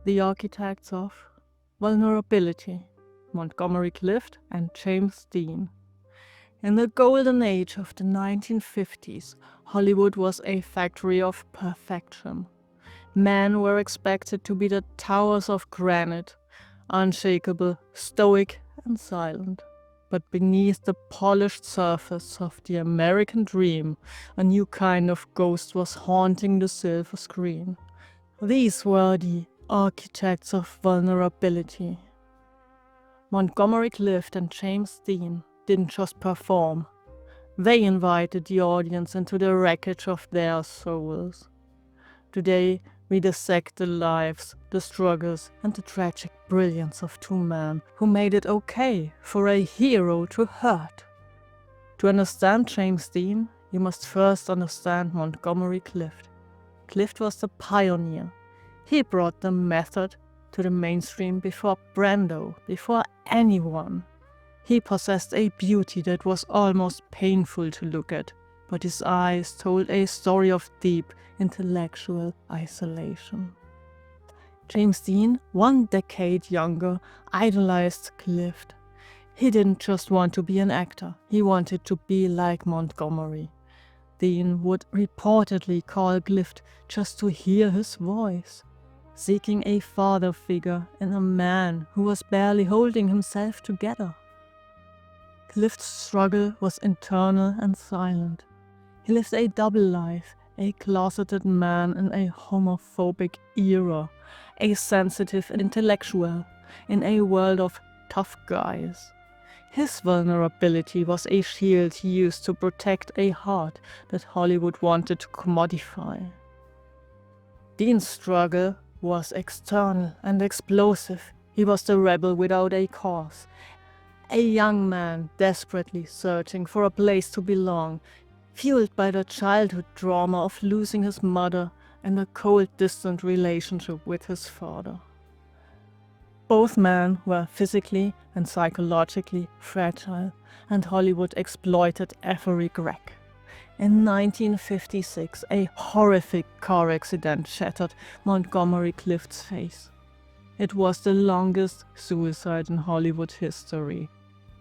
The architects of vulnerability, Montgomery Clift and James Dean. In the golden age of the 1950s, Hollywood was a factory of perfection. Men were expected to be the towers of granite, unshakable, stoic, and silent. But beneath the polished surface of the American dream, a new kind of ghost was haunting the silver screen. These were the architects of vulnerability. Montgomery Clift and James Dean didn't just perform. They invited the audience into the wreckage of their souls. Today, we dissect the lives, the struggles, and the tragic brilliance of two men who made it okay for a hero to hurt. To understand James Dean, you must first understand Montgomery Clift. Clift was the pioneer. He brought the method to the mainstream before Brando, before anyone. He possessed a beauty that was almost painful to look at, but his eyes told a story of deep intellectual isolation. James Dean, 1 decade younger, idolized Clift. He didn't just want to be an actor, he wanted to be like Montgomery. Dean would reportedly call Clift just to hear his voice, seeking a father figure in a man who was barely holding himself together. Clift's struggle was internal and silent. He lived a double life, a closeted man in a homophobic era, a sensitive intellectual in a world of tough guys. His vulnerability was a shield he used to protect a heart that Hollywood wanted to commodify. Dean's struggle was external and explosive. He was the rebel without a cause, a young man desperately searching for a place to belong, fueled by the childhood trauma of losing his mother and a cold, distant relationship with his father. Both men were physically and psychologically fragile, and Hollywood exploited every crack. In 1956, a horrific car accident shattered Montgomery Clift's face. It was the longest suicide in Hollywood history.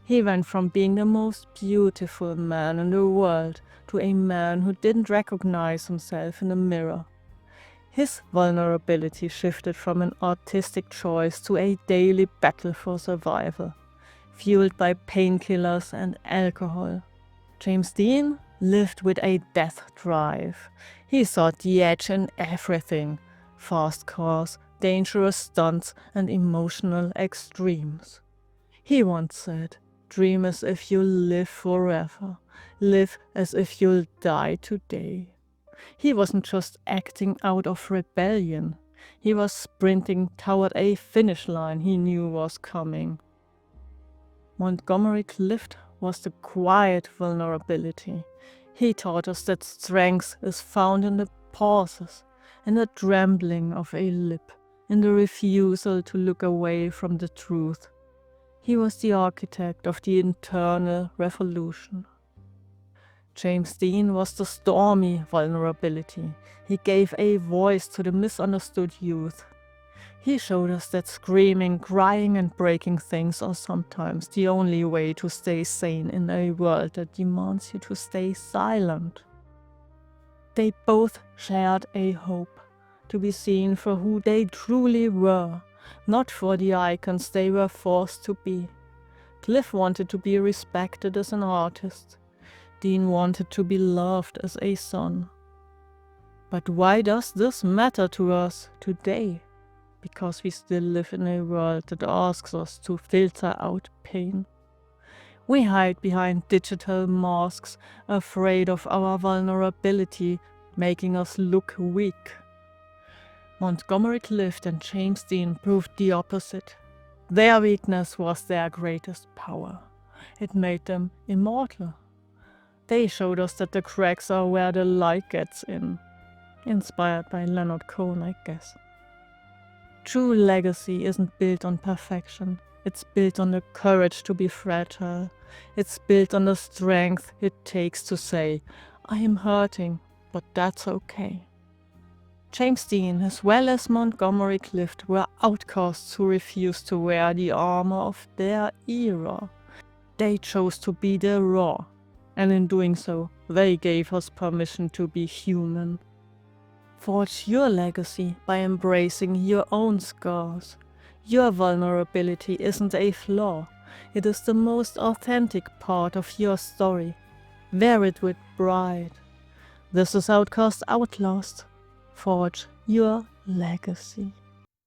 He went from being the most beautiful man in the world to a man who didn't recognize himself in the mirror. His vulnerability shifted from an artistic choice to a daily battle for survival, fueled by painkillers and alcohol. James Dean lived with a death drive. He sought the edge in everything: fast cars, dangerous stunts, and emotional extremes. He once said, "Dream as if you'll live forever. Live as if you'll die today." He wasn't just acting out of rebellion. He was sprinting toward a finish line he knew was coming. Montgomery Clift was the quiet vulnerability. He taught us that strength is found in the pauses, in the trembling of a lip, in the refusal to look away from the truth. He was the architect of the internal revolution. James Dean was the stormy vulnerability. He gave a voice to the misunderstood youth. He showed us that screaming, crying, and breaking things are sometimes the only way to stay sane in a world that demands you to stay silent. They both shared a hope to be seen for who they truly were, not for the icons they were forced to be. Clift wanted to be respected as an artist. Dean wanted to be loved as a son. But why does this matter to us today? Because we still live in a world that asks us to filter out pain. We hide behind digital masks, afraid of our vulnerability, making us look weak. Montgomery Clift and James Dean proved the opposite. Their weakness was their greatest power. It made them immortal. They showed us that the cracks are where the light gets in. Inspired by Leonard Cohen, I guess. True legacy isn't built on perfection. It's built on the courage to be fragile. It's built on the strength it takes to say, "I am hurting, but that's okay." James Dean, as well as Montgomery Clift, were outcasts who refused to wear the armor of their era. They chose to be the raw, and in doing so, they gave us permission to be human. Forge your legacy by embracing your own scars. Your vulnerability isn't a flaw, it is the most authentic part of your story. Wear it with pride. This is Outcast Outlast. Forge your legacy.